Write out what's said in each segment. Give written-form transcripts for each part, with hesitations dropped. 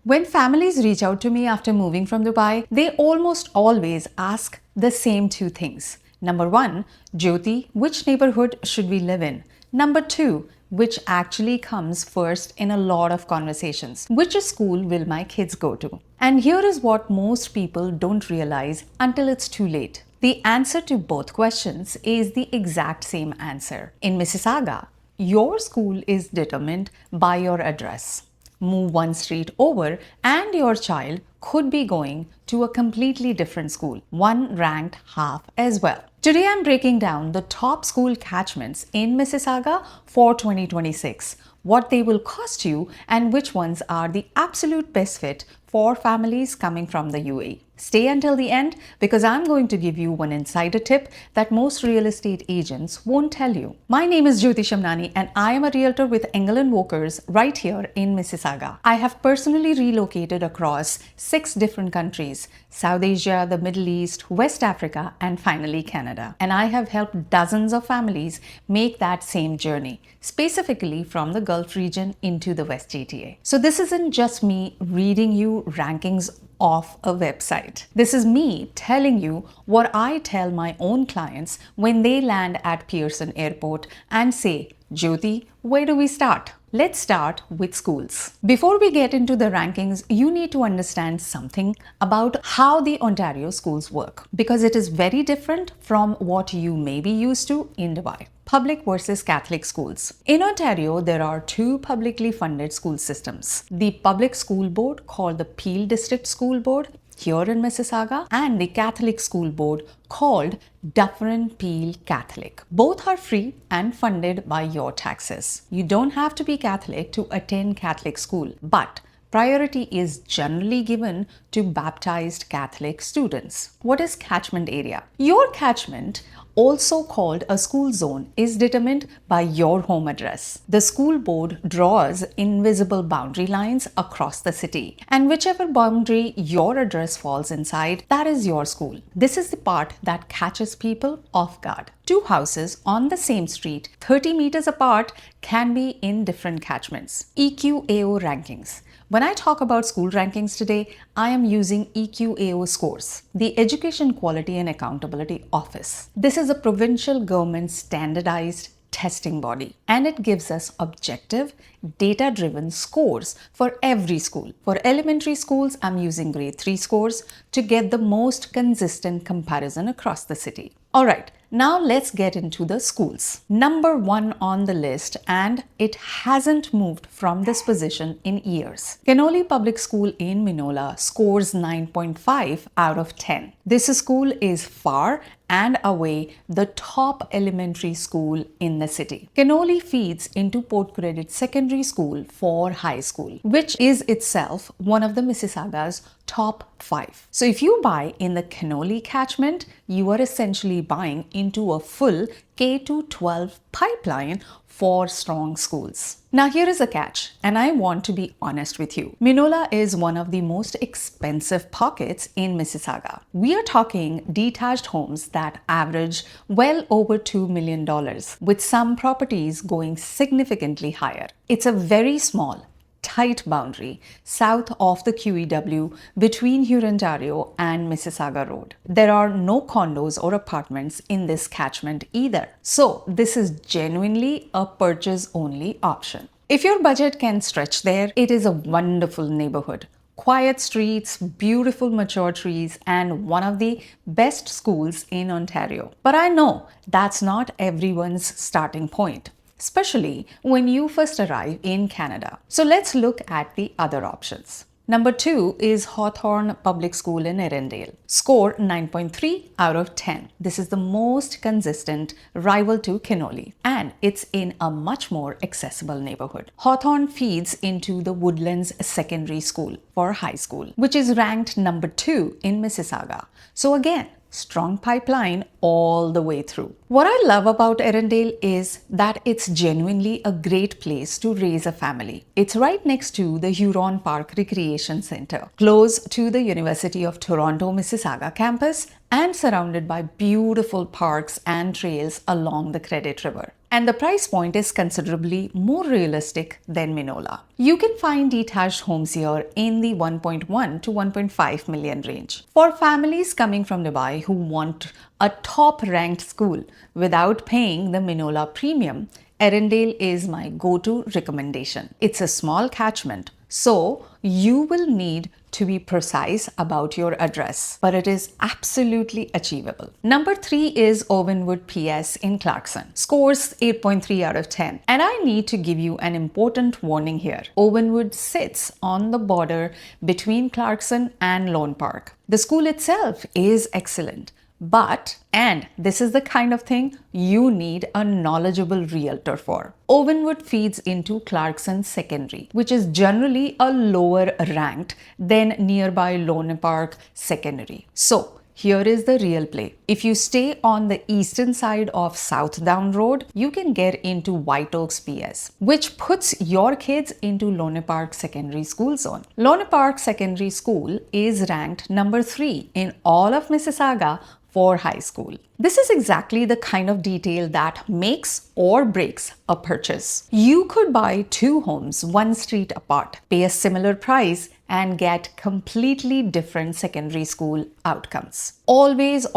When families reach out to me after moving from Dubai, they almost always ask the same two things. Number one, Jyoti, which neighborhood should we live in? Number two, which actually comes first in a lot of conversations. Which school will my kids go to? And here is what most people don't realize until it's too late. The answer to both questions is the exact same answer. In Mississauga, your school is determined by your address. Move one street over and your child could be going to a completely different school, one ranked half as well. Today I'm breaking down the top school catchments in Mississauga for 2026, what they will cost you and which ones are the absolute best fit for families coming from the UAE. Stay until the end because I'm going to give you one insider tip that most real estate agents won't tell you. My name is Jyoti Shamnani and I am a realtor with Engel & Walkers right here in Mississauga. I have personally relocated across 6 different countries: South Asia, the Middle East, West Africa, and finally Canada. And I have helped dozens of families make that same journey, specifically from the Gulf region into the West GTA. So this isn't just me reading you rankings off a website. This is me telling you what I tell my own clients when they land at Pearson Airport and say, Jyoti, where do we start? Let's start with schools. Before we get into the rankings, you need to understand something about how the Ontario schools work because it is very different from what you may be used to in Dubai. Public versus Catholic schools. In Ontario, there are 2 publicly funded school systems. The public school board called the Peel District School Board here in Mississauga and the Catholic school board called Dufferin Peel Catholic. Both are free and funded by your taxes. You don't have to be Catholic to attend Catholic school, but priority is generally given to baptized Catholic students. What is catchment area? Your catchment, also called a school zone, is determined by your home address. The school board draws invisible boundary lines across the city, and whichever boundary your address falls inside, that is your school. This is the part that catches people off guard. 2 houses on the same street, 30 meters apart, can be in different catchments. EQAO rankings. When I talk about school rankings today, I am using EQAO scores, the Education Quality and Accountability Office. This is a provincial government standardized testing body and it gives us objective, data-driven scores for every school. For elementary schools, I'm using grade 3 scores to get the most consistent comparison across the city. Alright, now let's get into the schools. Number 1 on the list, and it hasn't moved from this position in years. Kenollie Public School in Mineola scores 9.5 out of 10. This school is far and away the top elementary school in the city. Kenollie feeds into Port Credit Secondary School for high school, which is itself one of the Mississauga's top 5. So if you buy in the Kenollie catchment, you are essentially buying into a full K-12 pipeline for strong schools. Now here is a catch, and I want to be honest with you. Mineola is one of the most expensive pockets in Mississauga. We are talking detached homes that average well over $2 million, with some properties going significantly higher. It's a very small, tight boundary south of the QEW between Erindale and Mississauga Road. There are no condos or apartments in this catchment either. So this is genuinely a purchase only option. If your budget can stretch there, it is a wonderful neighborhood. Quiet streets, beautiful mature trees, and one of the best schools in Ontario. But I know that's not everyone's starting point, especially when you first arrive in Canada. So let's look at the other options. Number 2 is Hawthorn Public School in Erindale. Score 9.3 out of 10. This is the most consistent rival to Kenollie, and it's in a much more accessible neighborhood. Hawthorn feeds into the Woodlands Secondary School for high school, which is ranked number 2 in Mississauga. So again, strong pipeline all the way through. What I love about Erindale is that it's genuinely a great place to raise a family. It's right next to the Huron Park Recreation Centre, close to the University of Toronto Mississauga campus, and surrounded by beautiful parks and trails along the Credit River. and the price point is considerably more realistic than Mineola. You can find detached homes here in the 1.1 to 1.5 million range. For families coming from Dubai who want a top-ranked school without paying the Mineola premium, Erindale is my go-to recommendation. It's a small catchment, so you will need to be precise about your address, but it is absolutely achievable. Number 3 is Owenwood PS in Clarkson. Scores 8.3 out of 10. And I need to give you an important warning here. Owenwood sits on the border between Clarkson and Lorne Park. The school itself is excellent. But, and this is the kind of thing you need a knowledgeable realtor for. Owenwood feeds into Clarkson Secondary, which is generally a lower ranked than nearby Lorne Park Secondary. So, here is the real play. If you stay on the eastern side of South Down Road, you can get into White Oaks PS, which puts your kids into Lorne Park Secondary School zone. Lorne Park Secondary School is ranked number 3 in all of Mississauga for high school. This is exactly the kind of detail that makes or breaks a purchase. You could buy 2 homes 1 street apart, pay a similar price, and get completely different secondary school outcomes. Always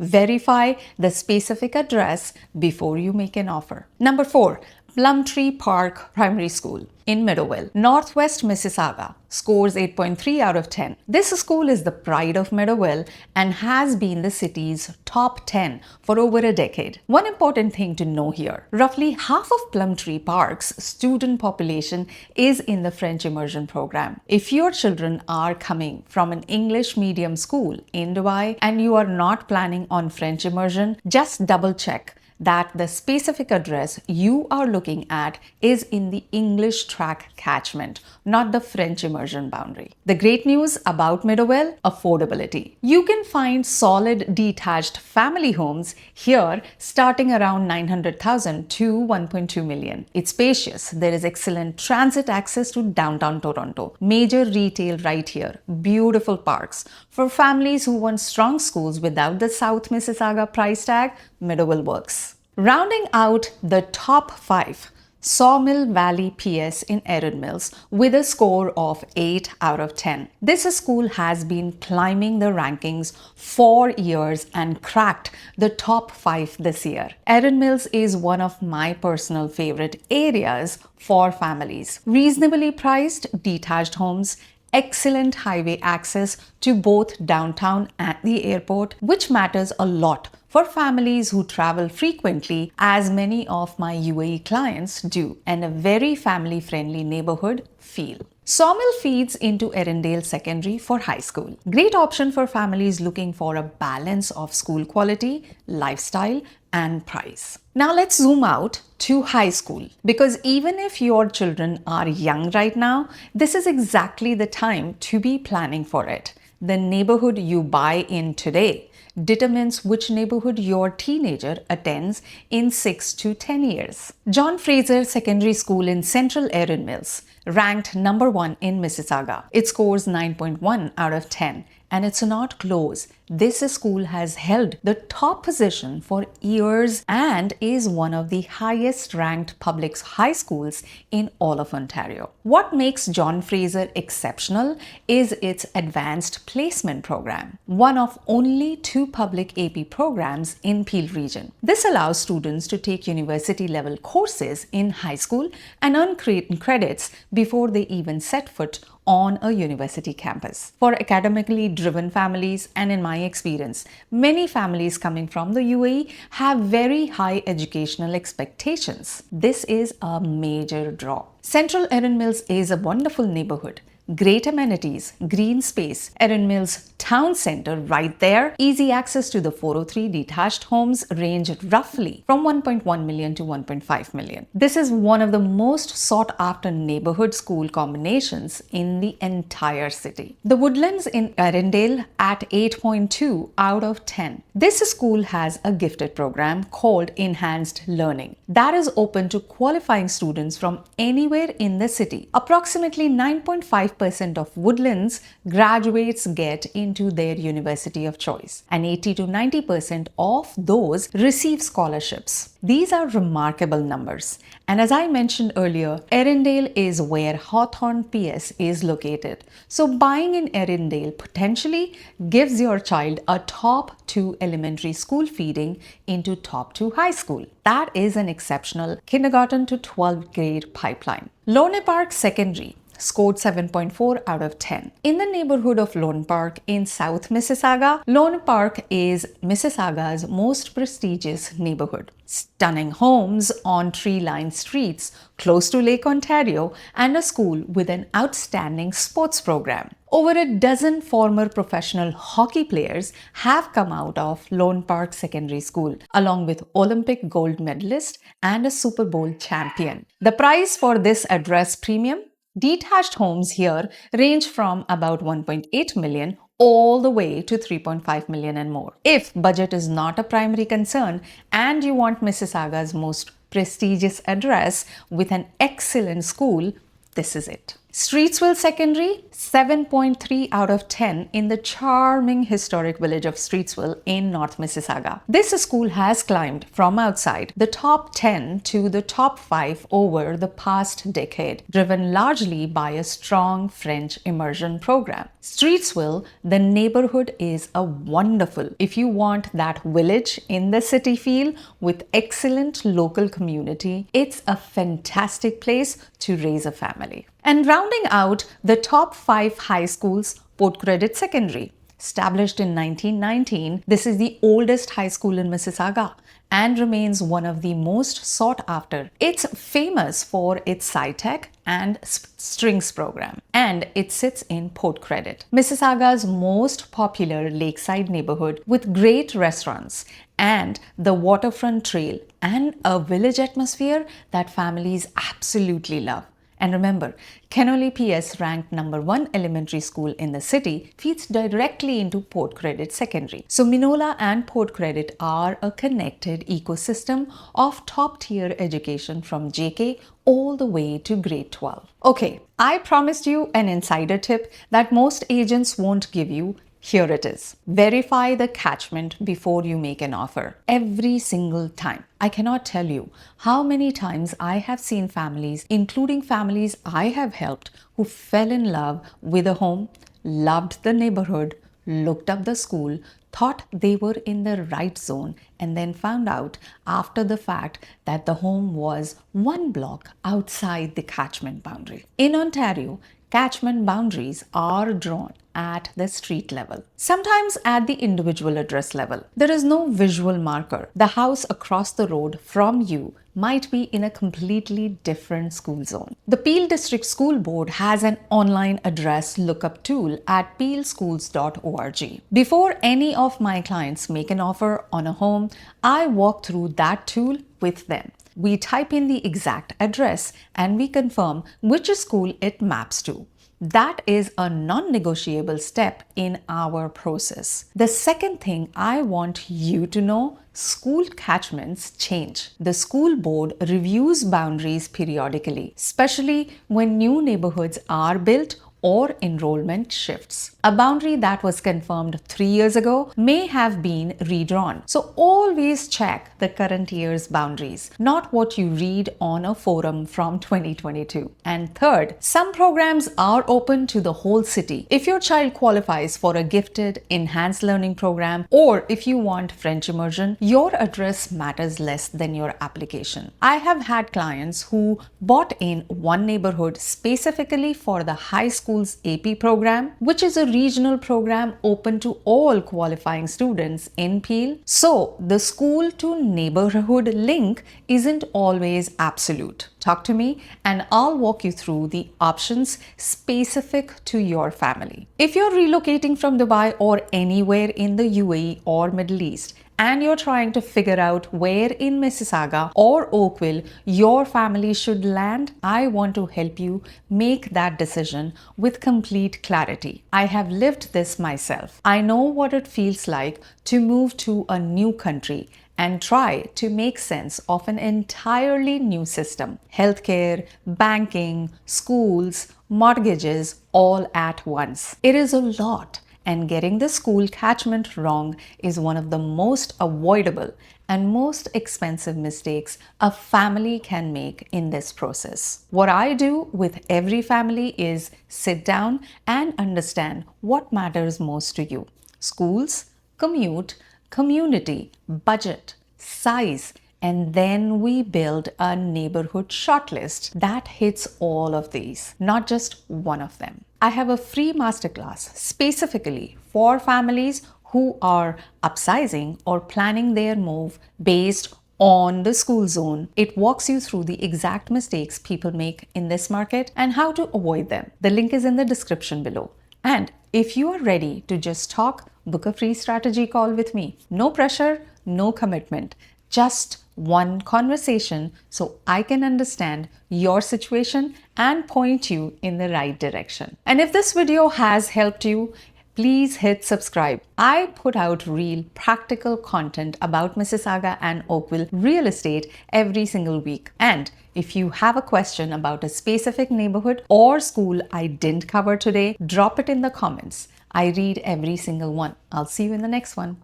verify the specific address before you make an offer. Number 4, Plum Tree Park Primary School in Meadowvale, Northwest Mississauga. Scores 8.3 out of 10. This school is the pride of Meadowvale and has been the city's top 10 for over a decade. One important thing to know here, roughly half of Plum Tree Park's student population is in the French immersion program. If your children are coming from an English medium school in Dubai and you are not planning on French immersion, just double check that the specific address you are looking at is in the English track catchment, not the French immersion boundary. The great news about Meadowvale: affordability. You can find solid detached family homes here starting around 900,000 to 1.2 million. It's spacious. There is excellent transit access to downtown Toronto. Major retail right here. Beautiful parks. For families who want strong schools without the South Mississauga price tag, Meadowvale works. Rounding out the top 5, Sawmill Valley PS in Erin Mills with a score of 8 out of 10. This school has been climbing the rankings for years and cracked the top 5 this year. Erin Mills is one of my personal favorite areas for families. Reasonably priced detached homes, excellent highway access to both downtown and the airport, which matters a lot for families who travel frequently, as many of my UAE clients do, and a very family-friendly neighborhood feel. Sawmill feeds into Erindale Secondary for high school. Great option for families looking for a balance of school quality, lifestyle, and price. Now let's zoom out to high school, because even if your children are young right now, this is exactly the time to be planning for it. The neighborhood you buy in today determines which neighborhood your teenager attends in 6 to 10 years. John Fraser Secondary School in Central Erin Mills, ranked number 1 in Mississauga. It scores 9.1 out of 10. And it's not close. This school has held the top position for years and is one of the highest ranked public high schools in all of Ontario. What makes John Fraser exceptional is its advanced placement program, one of only 2 public AP programs in Peel region. This allows students to take university level courses in high school and earn credits before they even set foot on a university campus. For academically driven families, and in my experience, many families coming from the UAE have very high educational expectations. This is a major draw. Central Erin Mills is a wonderful neighborhood. Great amenities, green space, Erin Mills town center right there. Easy access to the 403 detached homes range roughly from 1.1 million to 1.5 million. This is one of the most sought after neighborhood school combinations in the entire city. The Woodlands in Erindale at 8.2 out of 10. This school has a gifted program called Enhanced Learning that is open to qualifying students from anywhere in the city. Approximately 9.5% 85% of Woodlands graduates get into their university of choice, and 80 to 90% of those receive scholarships. These are remarkable numbers. And as I mentioned earlier, Erindale is where Hawthorn PS is located. So buying in Erindale potentially gives your child a top 2 elementary school feeding into top 2 high school. That is an exceptional kindergarten to 12th grade pipeline. Lorne Park Secondary scored 7.4 out of 10. In the neighborhood of Lorne Park in South Mississauga, Lorne Park is Mississauga's most prestigious neighborhood. Stunning homes on tree-lined streets, close to Lake Ontario, and a school with an outstanding sports program. Over a dozen former professional hockey players have come out of Lorne Park Secondary School, along with Olympic gold medalist and a Super Bowl champion. The price for this address premium? Detached homes here range from about 1.8 million all the way to 3.5 million and more. If budget is not a primary concern and you want Mississauga's most prestigious address with an excellent school, this is it. Streetsville Secondary, 7.3 out of 10 in the charming historic village of Streetsville in North Mississauga. This school has climbed from outside the top 10 to the top 5 over the past decade, driven largely by a strong French immersion program. Streetsville, the neighborhood is a wonderful if you want that village in the city feel with excellent local community. It's a fantastic place to raise a family. And rounding out the top 5 high schools, Port Credit Secondary. Established in 1919, this is the oldest high school in Mississauga and remains one of the most sought after. It's famous for its sci-tech and strings program, and it sits in Port Credit, Mississauga's most popular lakeside neighborhood with great restaurants and the waterfront trail and a village atmosphere that families absolutely love. And remember, Kenollie PS, ranked number 1 elementary school in the city, feeds directly into Port Credit Secondary. So Mineola and Port Credit are a connected ecosystem of top-tier education from JK all the way to grade 12. Okay, I promised you an insider tip that most agents won't give you. Here it is. Verify the catchment before you make an offer. Every single time. I cannot tell you how many times I have seen families, including families I have helped, who fell in love with a home, loved the neighborhood, looked up the school, thought they were in the right zone, and then found out after the fact that the home was 1 block outside the catchment boundary. In Ontario, catchment boundaries are drawn at the street level, sometimes at the individual address level. There is no visual marker. The house across the road from you might be in a completely different school zone. The Peel District School Board has an online address lookup tool at peelschools.org. Before any of my clients make an offer on a home, I walk through that tool with them. We type in the exact address and we confirm which school it maps to. That is a non-negotiable step in our process. The second thing I want you to know, school catchments change. The school board reviews boundaries periodically, especially when new neighborhoods are built or enrollment shifts. A boundary that was confirmed 3 years ago may have been redrawn. So always check the current year's boundaries, not what you read on a forum from 2022. And third, some programs are open to the whole city. If your child qualifies for a gifted enhanced learning program, or if you want French immersion, your address matters less than your application. I have had clients who bought in one neighborhood specifically for the high school's AP program, which is a regional program open to all qualifying students in Peel. So the school to neighborhood link isn't always absolute. Talk to me and I'll walk you through the options specific to your family. If you're relocating from Dubai or anywhere in the UAE or Middle East, and you're trying to figure out where in Mississauga or Oakville your family should land, I want to help you make that decision with complete clarity. I have lived this myself. I know what it feels like to move to a new country and try to make sense of an entirely new system. Healthcare, banking, schools, mortgages all at once. It is a lot, and getting the school catchment wrong is one of the most avoidable and most expensive mistakes a family can make in this process. What I do with every family is sit down and understand what matters most to you: schools, commute, community, budget, size, and then we build a neighborhood shortlist that hits all of these, not just one of them. I have a free masterclass specifically for families who are upsizing or planning their move based on the school zone. It walks you through the exact mistakes people make in this market and how to avoid them. The link is in the description below. And if you are ready to just talk, book a free strategy call with me. No pressure, no commitment, just one conversation so I can understand your situation and point you in the right direction. And if this video has helped you, please hit subscribe. I put out real practical content about Mississauga and Oakville real estate every single week. And if you have a question about a specific neighborhood or school I didn't cover today, drop it in the comments. I read every single one. I'll see you in the next one.